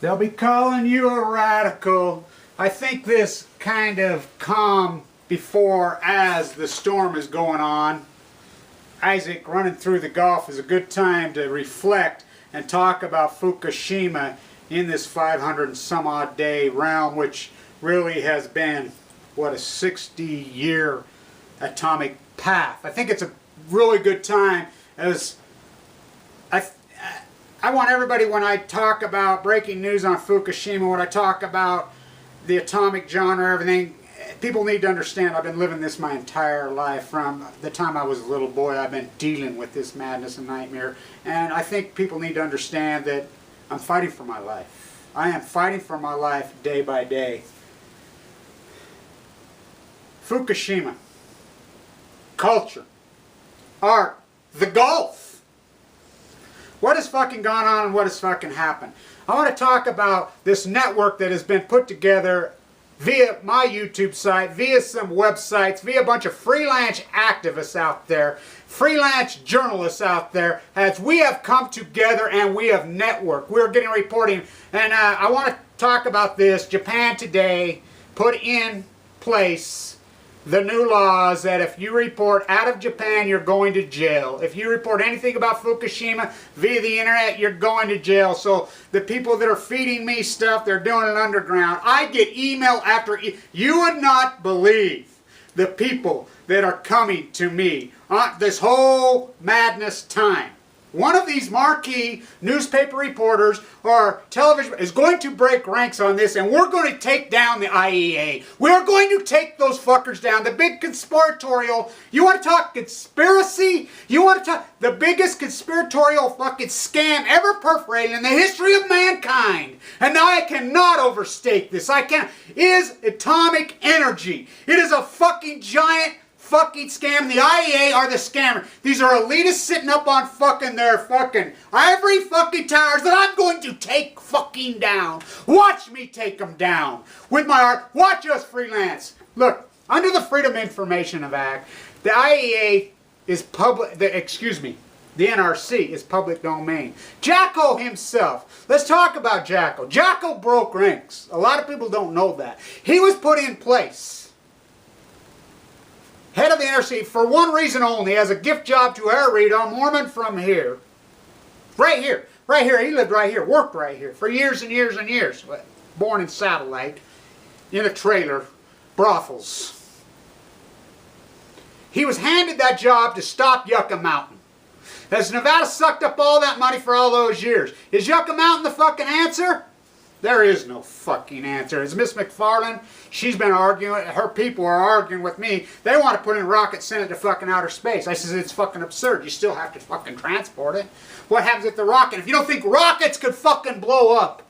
They'll be calling you a radical. I think this kind of calm before as the storm is going on. Isaac, running through the Gulf is a good time to reflect and talk about Fukushima in this 500 and some odd day realm, which really has been, what, a 60-year atomic path. I think it's a really good time, as I want everybody, when I talk about breaking news on Fukushima, when I talk about the atomic genre, everything, people need to understand I've been living this my entire life. From the time I was a little boy, I've been dealing with this madness and nightmare. And I think people need to understand that I'm fighting for my life. I am fighting for my life day by day. Fukushima. Culture. Art. The Gulf. What has fucking gone on and what has fucking happened? I want to talk about this network that has been put together via my YouTube site, via some websites, via a bunch of freelance activists out there, freelance journalists out there, as we have come together and we have networked. We're getting reporting, and I want to talk about this. Japan today put in place the new laws that if you report out of Japan, you're going to jail. If you report anything about Fukushima via the internet, you're going to jail. So the people that are feeding me stuff, they're doing it underground. I get email after you would not believe the people that are coming to me on this whole madness time. One of these marquee newspaper reporters or television is going to break ranks on this, and we're going to take down the IAEA. We're going to take those fuckers down. The big conspiratorial, you want to talk conspiracy? You want to talk the biggest conspiratorial fucking scam ever perforated in the history of mankind. And now I cannot overstate this. I can't. Is atomic energy. It is a fucking giant fucking scam. The IAEA are the scammer. These are elitists sitting up on fucking their fucking ivory fucking towers that I'm going to take fucking down. Watch me take them down with my art. Watch us freelance. Look, under the Freedom of Information Act, the IAEA is public, the NRC is public domain. Jacko himself. Let's talk about Jacko. Jacko broke ranks. A lot of people don't know that. He was put in place, head of the NRC, for one reason only, as a gift job to our reader, a Mormon from here. Right here. Right here. He lived right here. Worked right here for years and years and years. Born in Satellite. In a trailer. Brothels. He was handed that job to stop Yucca Mountain. Has Nevada sucked up all that money for all those years? Is Yucca Mountain the fucking answer? There is no fucking answer. It's Miss McFarland. She's been arguing. Her people are arguing with me. They want to put in rocket send it to fucking outer space. I says it's fucking absurd. You still have to fucking transport it. What happens if the rocket? If you don't think rockets could fucking blow up.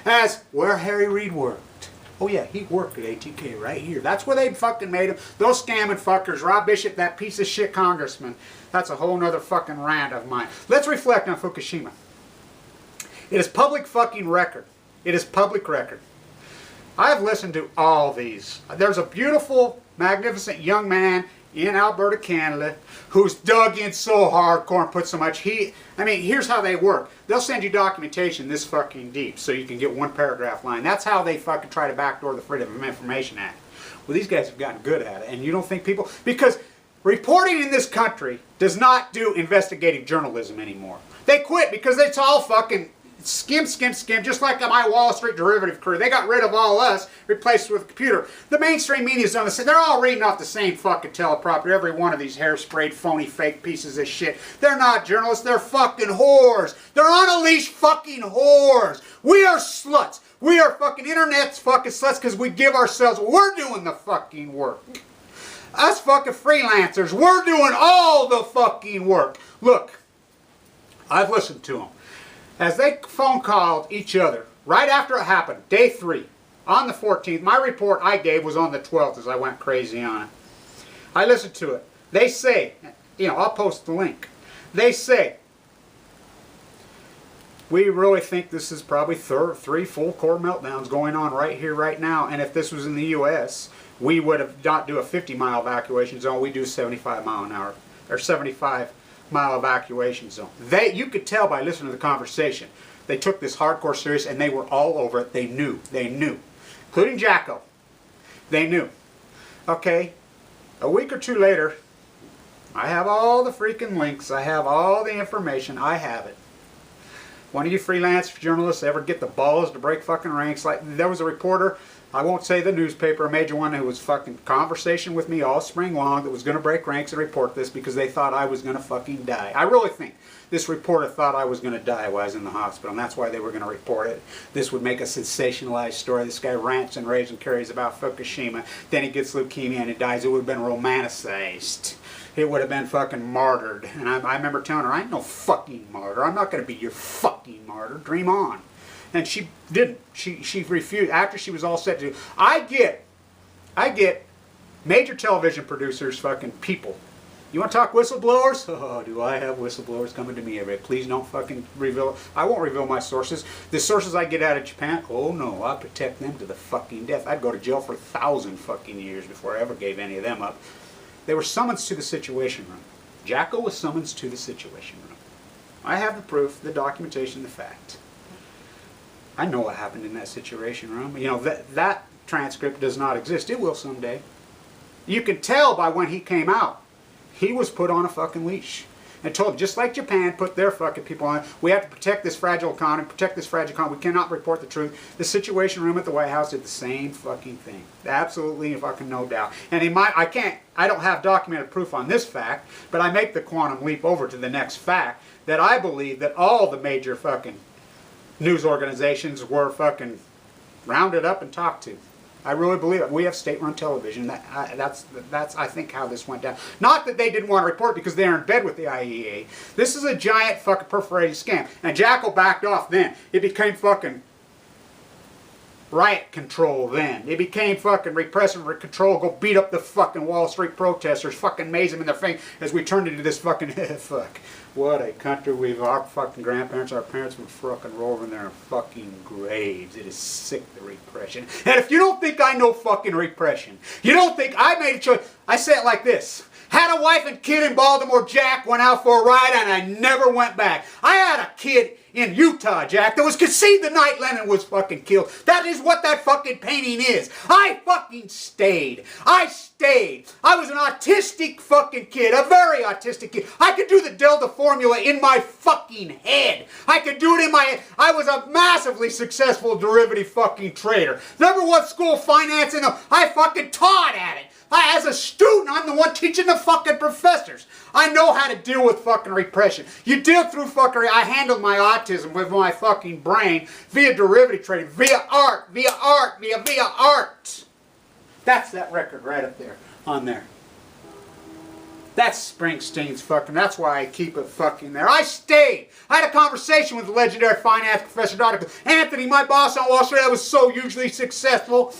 As where Harry Reid worked. Oh yeah, he worked at ATK right here. That's where they fucking made him. Those scamming fuckers. Rob Bishop, that piece of shit congressman. That's a whole nother fucking rant of mine. Let's reflect on Fukushima. It is public fucking record. It is public record. I have listened to all these. There's a beautiful, magnificent young man in Alberta, Canada, who's dug in so hardcore and put so much heat. I mean, here's how they work. They'll send you documentation this fucking deep so you can get one paragraph line. That's how they fucking try to backdoor the Freedom of Information Act. Well, these guys have gotten good at it. And you don't think people... Because reporting in this country does not do investigative journalism anymore. They quit because it's all fucking... Skim, just like my Wall Street derivative crew. They got rid of all us, replaced with a computer. The mainstream media's done the same. They're all reading off the same fucking teleprompter, every one of these hairsprayed, phony, fake pieces of shit. They're not journalists, they're fucking whores. They're unleashed fucking whores. We are sluts. We are fucking internet's fucking sluts because we give ourselves, we're doing the fucking work. Us fucking freelancers, we're doing all the fucking work. Look, I've listened to them. As they phone called each other, right after it happened, day 3, on the 14th, my report I gave was on the 12th as I went crazy on it. I listened to it. They say, I'll post the link. They say, we really think this is probably 3 full core meltdowns going on right here, right now. And if this was in the U.S., we would have not do a 50-mile evacuation zone. We do 75 mile an hour, or 75 mile evacuation zone. You could tell by listening to the conversation. They took this hardcore serious and they were all over it. They knew. Including Jacko. They knew. Okay, a week or two later, I have all the freaking links. I have all the information. I have it. One of you freelance journalists ever get the balls to break fucking ranks? Like, there was a reporter, I won't say the newspaper, a major one, who was fucking conversation with me all spring long that was going to break ranks and report this because they thought I was going to fucking die. I really think this reporter thought I was going to die while I was in the hospital, and that's why they were going to report it. This would make a sensationalized story. This guy rants and raves and carries about Fukushima, then he gets leukemia and he dies. It would have been romanticized. It would have been fucking martyred. And I remember telling her, I ain't no fucking martyr. I'm not going to be your fucking martyr. Dream on. And she didn't. She refused. After she was all set to do. I get major television producers, fucking people. You want to talk whistleblowers? Oh, do I have whistleblowers coming to me every day? Please don't fucking reveal. I won't reveal my sources. The sources I get out of Japan, oh no, I'll protect them to the fucking death. I'd go to jail for 1,000 fucking years before I ever gave any of them up. They were summoned to the Situation Room. Jacko was summoned to the Situation Room. I have the proof, the documentation, the fact. I know what happened in that Situation Room. You know, that transcript does not exist. It will someday. You can tell by when he came out. He was put on a fucking leash. And told, just like Japan put their fucking people on, we have to protect this fragile economy, protect this fragile economy. We cannot report the truth. The Situation Room at the White House did the same fucking thing. Absolutely fucking no doubt. And I don't have documented proof on this fact, but I make the quantum leap over to the next fact that I believe that all the major fucking news organizations were fucking rounded up and talked to. I really believe it. We have state-run television. That's I think how this went down. Not that they didn't want to report because they're in bed with the IAEA. This is a giant fucking perforated scam. And Jackal backed off then. It became fucking riot control then. It became fucking repressive control. Go beat up the fucking Wall Street protesters. Fucking maze them in their face as we turned into this fucking fuck. What a country our fucking grandparents, our parents would fucking roll over in their fucking graves. It is sick, the repression. And if you don't think I know fucking repression, you don't think I made a choice. I say it like this. Had a wife and kid in Baltimore, Jack, went out for a ride and I never went back. I had a kid in Utah, Jack, that was conceived the night Lennon was fucking killed. That is what that fucking painting is. I fucking stayed. I stayed. I was an autistic fucking kid, a very autistic kid. I could do the Delta formula in my fucking head. I could do it in my head. I was a massively successful derivative fucking trader. Number one school financing, I fucking taught at it. As a student, I'm the one teaching the fucking professors. I know how to deal with fucking repression. You deal through fuckery. I handle my autism with my fucking brain via derivative trading, via art, via art. That's that record right up there, on there. That's Springsteen's fucking, that's why I keep it fucking there. I stayed. I had a conversation with the legendary finance professor, Dr. Anthony, my boss on Wall Street. I was so hugely successful.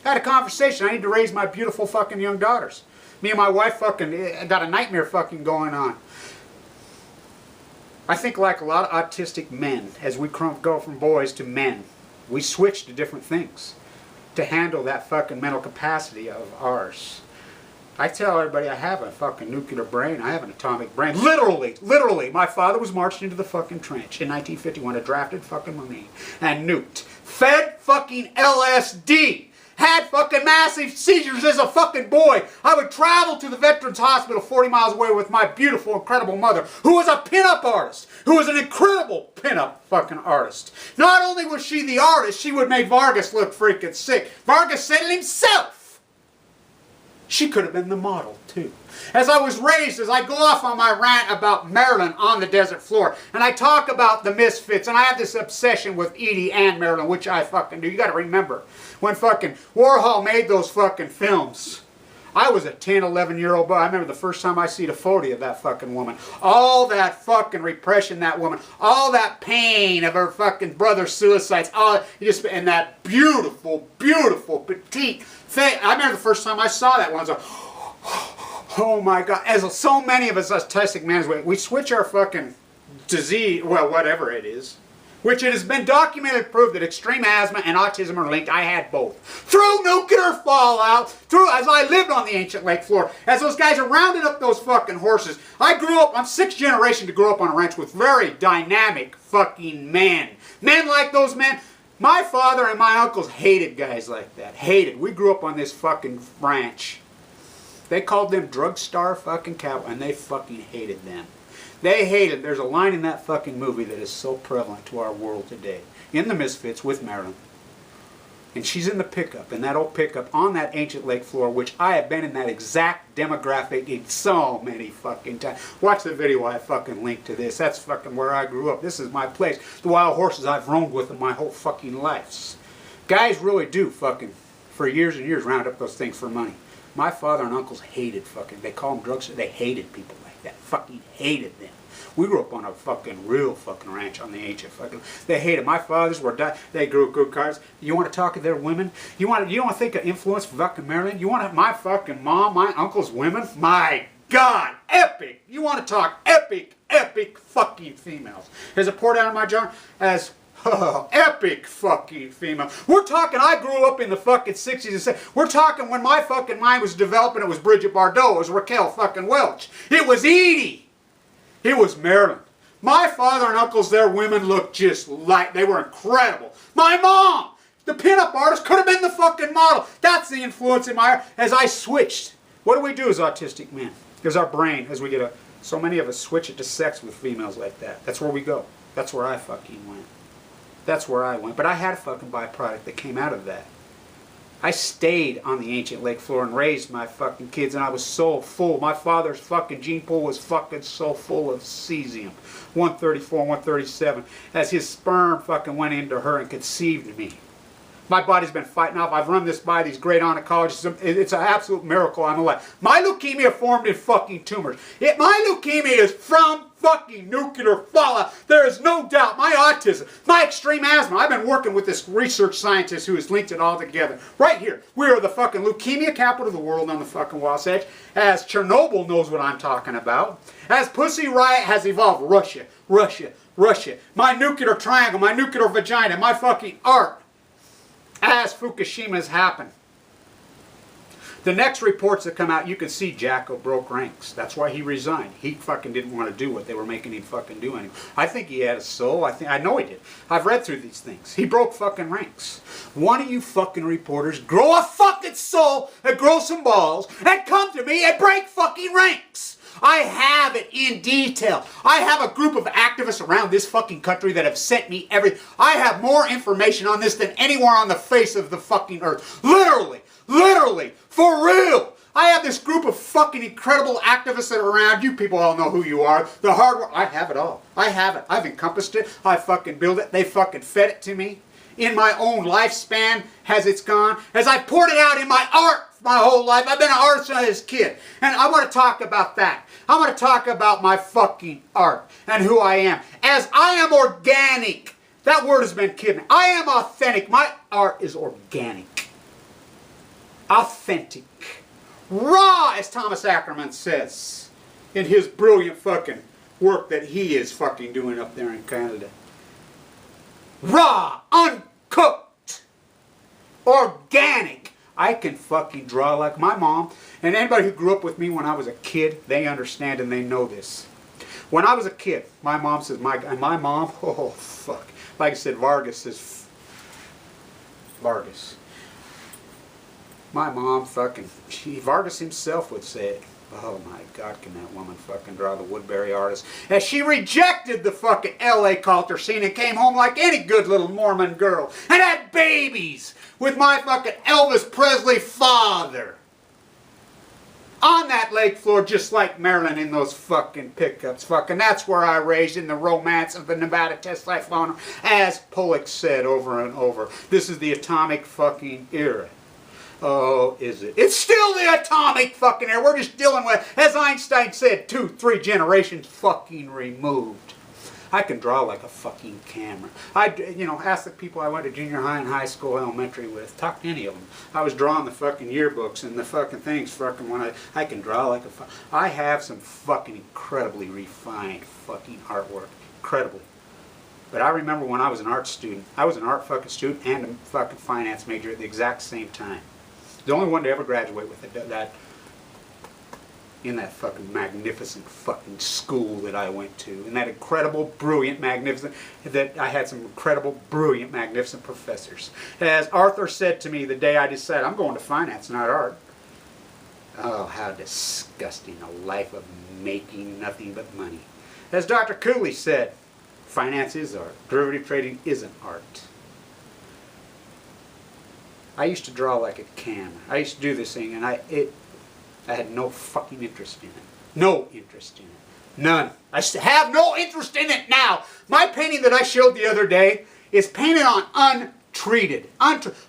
I had a conversation. I need to raise my beautiful fucking young daughters. Me and my wife fucking got a nightmare fucking going on. I think like a lot of autistic men, as we go from boys to men, we switch to different things to handle that fucking mental capacity of ours. I tell everybody I have a fucking nuclear brain. I have an atomic brain. Literally. My father was marched into the fucking trench in 1951, a drafted fucking Marine, and nuked. Fed fucking LSD. Had fucking massive seizures as a fucking boy. I would travel to the Veterans Hospital 40 miles away with my beautiful, incredible mother, who was a pinup artist, who was an incredible pinup fucking artist. Not only was she the artist, she would make Vargas look freaking sick. Vargas said it himself. She could have been the model, too. As I was raised, as I go off on my rant about Maryland on the desert floor, and I talk about the misfits, and I have this obsession with Edie and Maryland, which I fucking do. You gotta remember, when fucking Warhol made those fucking films, I was a 10, 11-year-old boy. I remember the first time I see the photo of that fucking woman. All that fucking repression, that woman. All that pain of her fucking brother's suicides. And that beautiful, beautiful, petite thing. I remember the first time I saw that one. I was like, oh my God. As so many of us autistic men, we switch our fucking disease, well, whatever it is. which it has been documented and proved that extreme asthma and autism are linked. I had both. Through nuclear fallout, as I lived on the ancient lake floor, as those guys are rounding up those fucking horses. I grew up, I'm sixth generation to grow up on a ranch with very dynamic fucking men. Men like those men. My father and my uncles hated guys like that. Hated. We grew up on this fucking ranch. They called them drug-star fucking cattle, and they fucking hated them. They hated. There's a line in that fucking movie that is so prevalent to our world today. In The Misfits with Marilyn. And she's in the pickup, in that old pickup on that ancient lake floor, which I have been in that exact demographic in so many fucking times. Watch the video, I fucking link to this. That's fucking where I grew up. This is my place. The wild horses I've roamed with in my whole fucking life. Guys really do fucking, for years and years, round up those things for money. My father and uncles hated fucking, they call them drugs, they hated people like that. Fucking hated them. We grew up on a fucking real fucking ranch on the ancient fucking. They hated. My fathers were they grew good cars. You want to talk to their women? You want to think of influence for fucking Maryland? You want to, my fucking mom, my uncle's women? My God, epic! You want to talk epic, epic fucking females? As it poured out of my jar, as epic fucking female. We're talking, I grew up in the fucking 60s and 70s. We're talking when my fucking mind was developing, it was Bridget Bardot, it was Raquel fucking Welch. It was Edie. It was Marilyn. My father and uncles, their women looked just like, they were incredible. My mom, the pinup artist, could have been the fucking model. That's the influence in my, as I switched. What do we do as autistic men? Because our brain, as we get so many of us switch it to sex with females like that. That's where we go. That's where I fucking went. That's where I went. But I had a fucking byproduct that came out of that. I stayed on the ancient lake floor and raised my fucking kids, and I was so full. My father's fucking gene pool was fucking so full of cesium. 134, 137. As his sperm fucking went into her and conceived me. My body's been fighting off. I've run this by these great oncologists. It's an absolute miracle I'm alive. My leukemia formed in fucking tumors. My leukemia is from fucking nuclear fallout. There is no doubt. My autism, my extreme asthma. I've been working with this research scientist who has linked it all together. Right here. We are the fucking leukemia capital of the world on the fucking Wasatch. As Chernobyl knows what I'm talking about. As Pussy Riot has evolved. Russia, Russia, Russia. My nuclear triangle, my nuclear vagina, my fucking art. As Fukushima has happened. The next reports that come out, you can see Jacko broke ranks. That's why he resigned. He fucking didn't want to do what they were making him fucking do anymore. I think he had a soul. I know he did. I've read through these things. He broke fucking ranks. One of you fucking reporters grow a fucking soul and grow some balls and come to me and break fucking ranks. I have it in detail. I have a group of activists around this fucking country that have sent me everything. I have more information on this than anywhere on the face of the fucking earth. Literally. Literally. For real. I have this group of fucking incredible activists that are around. You people all know who you are. The hard work. I have it all. I have it. I've encompassed it. I fucking built it. They fucking fed it to me. In my own lifespan, as it's gone. As I poured it out in my art my whole life. I've been an artist as a kid. And I want to talk about that. I want to talk about my fucking art and who I am. As I am organic. That word has been kidding. I am authentic. My art is organic. Authentic. Raw, as Thomas Ackerman says in his brilliant fucking work that he is fucking doing up there in Canada. Raw, uncooked, organic. I can fucking draw like my mom. And anybody who grew up with me when I was a kid, they understand and they know this. When I was a kid, my mom says, my mom, oh fuck. Like I said, Vargas says, Vargas. My mom fucking, Vargas himself would say it. Oh my God, can that woman fucking draw the Woodbury artist? As she rejected the fucking LA culture scene and came home like any good little Mormon girl. And had babies with my fucking Elvis Presley father. On that lake floor, just like Marilyn in those fucking pickups. Fucking, that's where I raised in the romance of the Nevada test life loner. As Pollock said over and over. This is the atomic fucking era. Oh, is it? It's still the atomic fucking era. We're just dealing with, as Einstein said, 2-3 generations fucking removed. I can draw like a fucking camera. Ask the people I went to junior high and high school, elementary with. Talk to any of them. I was drawing the fucking yearbooks and the fucking things fucking when I can draw like a I have some fucking incredibly refined fucking artwork. Incredibly. But I remember when I was an art student, I was an art fucking student and a fucking finance major at the exact same time. The only one to ever graduate with it, that in that fucking magnificent fucking school that I went to. In that incredible, brilliant, magnificent, that I had some incredible, brilliant, magnificent professors. As Arthur said to me the day I decided I'm going to finance, not art. Oh, how disgusting, a life of making nothing but money. As Dr. Cooley said, finance is art. Derivative trading isn't art. I used to draw like a can. I used to do this thing, and I had no fucking interest in it. No interest in it. None. I have no interest in it now. My painting that I showed the other day is painted on untreated.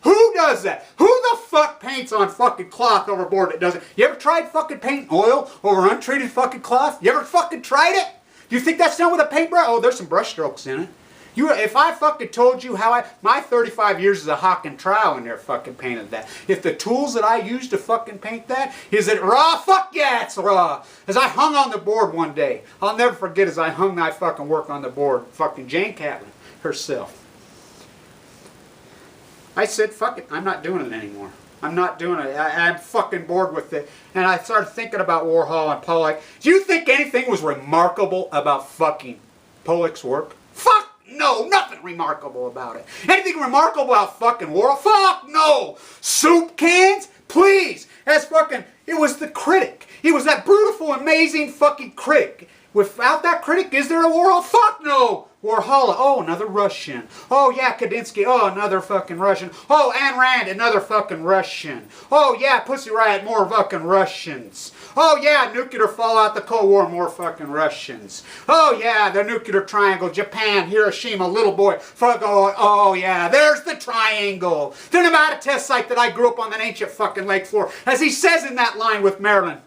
Who does that? Who the fuck paints on fucking cloth over board that doesn't? You ever tried fucking painting oil over untreated fucking cloth? You ever fucking tried it? Do you think that's done with a paintbrush? Oh, there's some brush strokes in it. If I fucking told you how my 35 years as a hawk and trowel in there fucking painted that. If the tools that I used to fucking paint that, is it raw? Fuck yeah, it's raw. As I hung on the board one day, I'll never forget as I hung my fucking work on the board, fucking Jane Catlin herself. I said, fuck it, I'm not doing it anymore. I'm not doing it. I'm fucking bored with it. And I started thinking about Warhol and Pollock. Do you think anything was remarkable about fucking Pollock's work? Fuck no, nothing remarkable about it. Anything remarkable about fucking Warhol? Fuck no. Soup cans? Please. That's fucking, it was the critic. He was that beautiful, amazing fucking critic. Without that critic, is there a Warhol? Fuck no. Warhol, oh, another Russian. Oh, yeah, Kandinsky, oh, another fucking Russian. Oh, Ayn Rand, another fucking Russian. Oh, yeah, Pussy Riot, more fucking Russians. Oh, yeah, nuclear fallout, the Cold War, more fucking Russians. Oh, yeah, the nuclear triangle, Japan, Hiroshima, little boy. Fuck, oh, yeah, there's the triangle. The Nevada test site that I grew up on that ancient fucking lake floor. As he says in that line with Marilyn.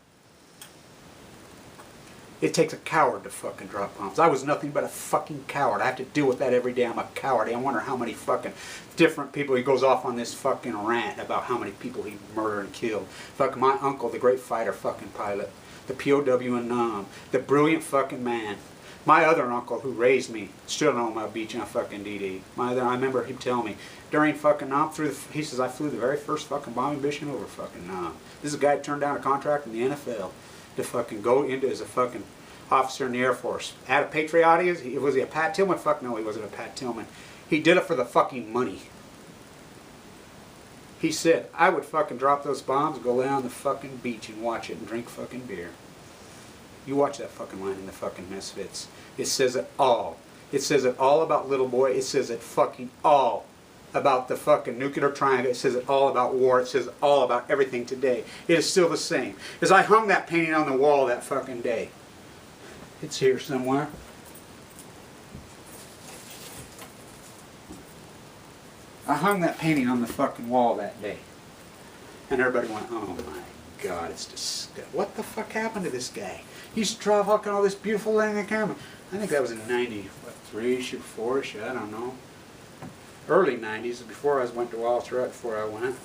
It takes a coward to fucking drop bombs. I was nothing but a fucking coward. I have to deal with that every day. I'm a coward. I wonder how many fucking different people, he goes off on this fucking rant about how many people he murdered and killed. Fucking my uncle, the great fighter fucking pilot. The POW in Nam. The brilliant fucking man. My other uncle who raised me, stood on my beach on fucking DD. I remember him telling me, during fucking Nam, he says, I flew the very first fucking bombing mission over fucking Nam. This is a guy that turned down a contract in the NFL. To fucking go into as a fucking officer in the Air Force. At a patriotic, was he a Pat Tillman? Fuck no, he wasn't a Pat Tillman. He did it for the fucking money. He said, I would fucking drop those bombs and go lay on the fucking beach and watch it and drink fucking beer. You watch that fucking line in the fucking Misfits. It says it all. It says it all about Little Boy. It says it fucking all about the fucking nuclear triangle. It says it all about war. It says all about everything today. It is still the same. As I hung that painting on the wall that fucking day. It's here somewhere. I hung that painting on the fucking wall that day. And everybody went, oh my God, it's disgusting. What the fuck happened to this guy? He used to draw fucking all this beautiful thing in the camera. I think that was in 93-ish or 4-ish, I don't know. Early 90s, before I went to Walter, right before I went.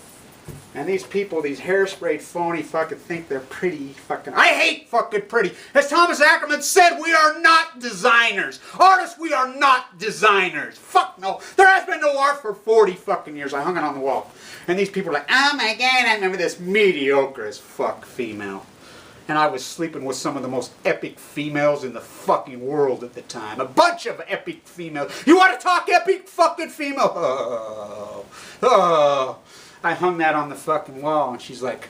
And these people, these hairsprayed phony fucking think they're pretty fucking... I hate fucking pretty. As Thomas Ackerman said, we are not designers. Artists, we are not designers. Fuck no. There has been no art for 40 fucking years. I hung it on the wall. And these people are like, oh my God, I remember this mediocre as fuck female. And I was sleeping with some of the most epic females in the fucking world at the time. A bunch of epic females. You want to talk epic fucking female? Oh. I hung that on the fucking wall, and she's like,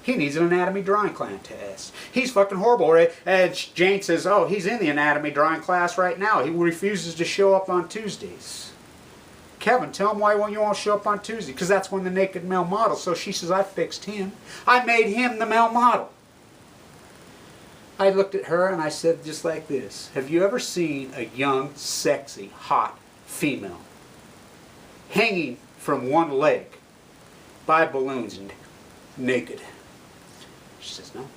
he needs an anatomy drawing class test. He's fucking horrible. Right? And Jane says, oh, he's in the anatomy drawing class right now. He refuses to show up on Tuesdays. Kevin, tell him why you won't show up on Tuesday. Because that's when the naked male model. So she says, I fixed him. I made him the male model. I looked at her and I said just like this. Have you ever seen a young, sexy, hot female hanging from one leg by balloons and naked? She says, no.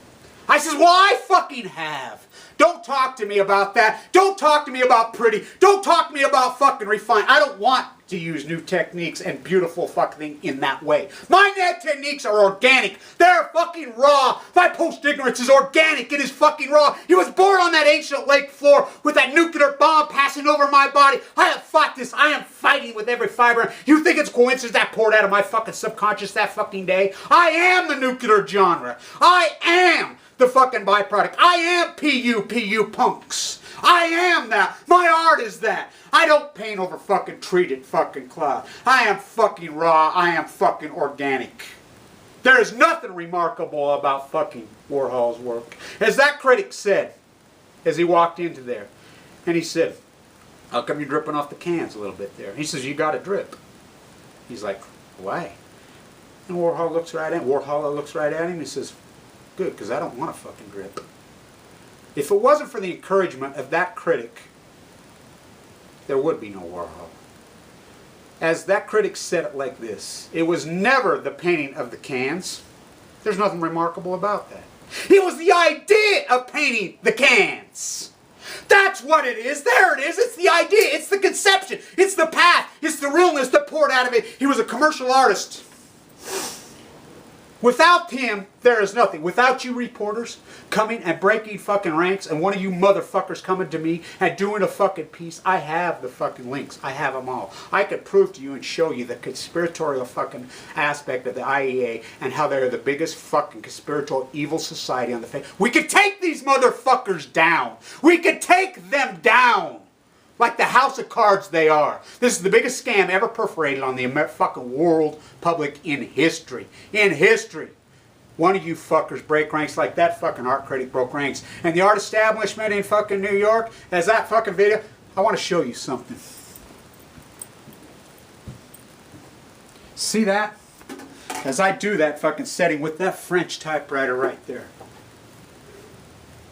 I says, well, I fucking have. Don't talk to me about that. Don't talk to me about pretty. Don't talk to me about fucking refined. I don't want to use new techniques and beautiful fucking in that way. My net techniques are organic. They're fucking raw. My post-ignorance is organic. It is fucking raw. He was born on that ancient lake floor with that nuclear bomb passing over my body. I have fought this. I am fighting with every fiber. You think it's coincidence that poured out of my fucking subconscious that fucking day? I am the nuclear genre. I am the fucking byproduct. I am PU punks. I am that. My art is that. I don't paint over fucking treated fucking cloth. I am fucking raw. I am fucking organic. There is nothing remarkable about fucking Warhol's work. As that critic said, as he walked into there, and he said, how come you're dripping off the cans a little bit there? He says, you got to drip. He's like, why? And Warhol looks right at him and he says, good, because I don't want to fucking drip. If it wasn't for the encouragement of that critic, there would be no Warhol. As that critic said it like this, it was never the painting of the cans. There's nothing remarkable about that. It was the idea of painting the cans. That's what it is. There it is. It's the idea. It's the conception. It's the path. It's the realness that poured out of it. He was a commercial artist. Without him, there is nothing. Without you reporters coming and breaking fucking ranks and one of you motherfuckers coming to me and doing a fucking piece, I have the fucking links. I have them all. I could prove to you and show you the conspiratorial fucking aspect of the IAEA and how they're the biggest fucking conspiratorial evil society on the face. We could take these motherfuckers down. We could take them down. Like the house of cards they are. This is the biggest scam ever perforated on the fucking world public in history. In history. One of you fuckers break ranks like that fucking art critic broke ranks. And the art establishment in fucking New York, as that fucking video, I want to show you something. See that? As I do that fucking setting with that French typewriter right there.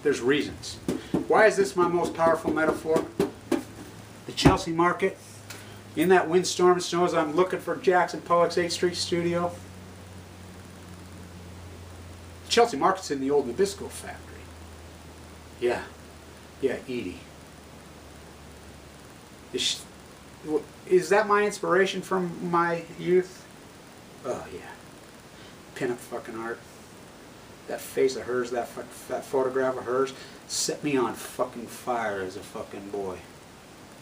There's reasons. Why is this my most powerful metaphor? The Chelsea market, in that windstorm and snow as I'm looking for Jackson Pollock's 8th Street studio. Chelsea market's in the old Nabisco factory. Yeah, Edie. Is that my inspiration from my youth? Oh yeah. Pin-up fucking art. That face of hers, that photograph of hers, set me on fucking fire as a fucking boy.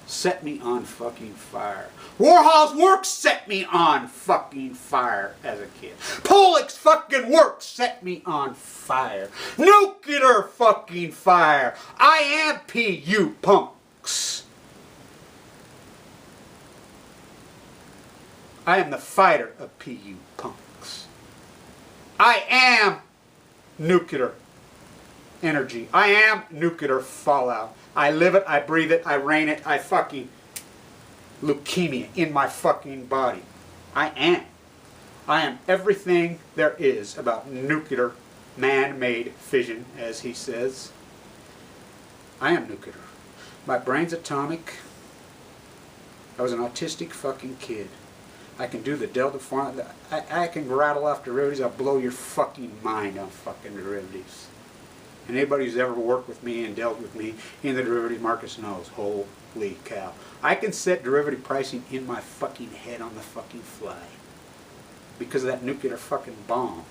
Set me on fucking fire. Warhol's work set me on fucking fire as a kid. Pollock's fucking work set me on fire. Nuclear fucking fire. I am PU punks. I am the fighter of PU punks. I am nuclear energy. I am nuclear fallout. I live it, I breathe it, I rain it, I fucking leukemia in my fucking body. I am. I am everything there is about nuclear man-made fission, as he says. I am nuclear. My brain's atomic. I was an autistic fucking kid. I can do the delta form. I can rattle off derivatives. I'll blow your fucking mind on fucking derivatives. And anybody who's ever worked with me and dealt with me in the derivative markets knows, holy cow. I can set derivative pricing in my fucking head on the fucking fly. Because of that nuclear fucking bomb.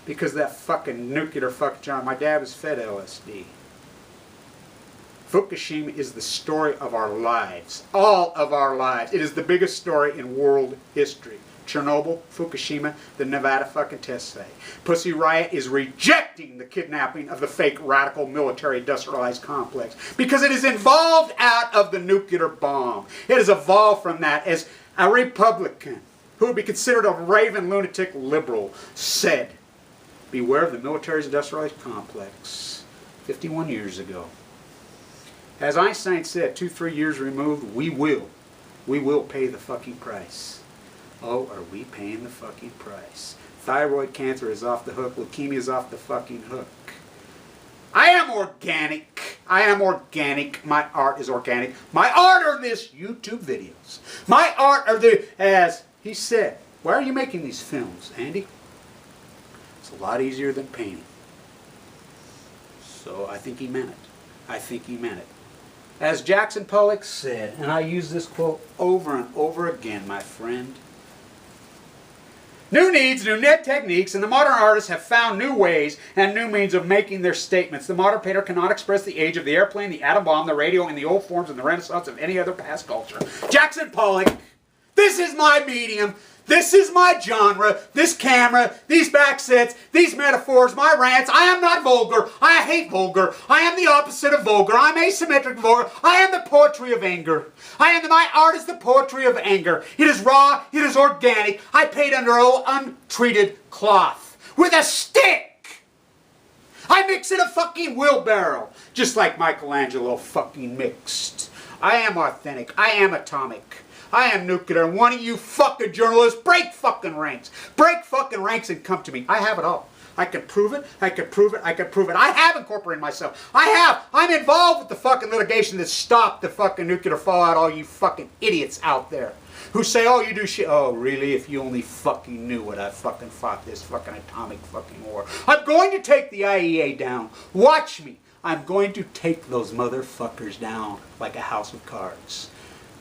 Because of that fucking nuclear fucking John. My dad was fed LSD. Fukushima is the story of our lives. All of our lives. It is the biggest story in world history. Chernobyl, Fukushima, the Nevada fucking test site. Pussy Riot is rejecting the kidnapping of the fake radical military industrialized complex because it is involved out of the nuclear bomb. It has evolved from that as a Republican who would be considered a raving lunatic liberal said, beware of the military's industrialized complex 51 years ago. As Einstein said, 2-3 years removed, we will pay the fucking price. Oh, are we paying the fucking price? Thyroid cancer is off the hook. Leukemia is off the fucking hook. I am organic. I am organic. My art is organic. My art are this YouTube videos. My art are the, as he said, why are you making these films, Andy? It's a lot easier than painting. So I think he meant it. I think he meant it. As Jackson Pollock said, and I use this quote over and over again, my friend, new needs, new net techniques, and the modern artists have found new ways and new means of making their statements. The modern painter cannot express the age of the airplane, the atom bomb, the radio, and the old forms and the Renaissance of any other past culture. Jackson Pollock, this is my medium. This is my genre, this camera, these back sets, these metaphors, my rants. I am not vulgar. I hate vulgar. I am the opposite of vulgar. I'm asymmetric vulgar. I am the poetry of anger. My art is the poetry of anger. It is raw. It is organic. I paint under untreated cloth with a stick. I mix in a fucking wheelbarrow, just like Michelangelo fucking mixed. I am authentic. I am atomic. I am nuclear, and one of you fucking journalists, break fucking ranks. Break fucking ranks and come to me. I have it all. I can prove it, I can prove it, I can prove it. I have incorporated myself. I'm involved with the fucking litigation that stopped the fucking nuclear fallout, all you fucking idiots out there who say, oh, you do shit. Oh, really? If you only fucking knew what I fucking fought this fucking atomic fucking war. I'm going to take the IAEA down. Watch me. I'm going to take those motherfuckers down like a house of cards.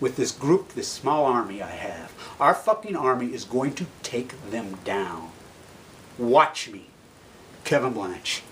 With this group, this small army I have, our fucking army is going to take them down. Watch me. Kevin Blanch.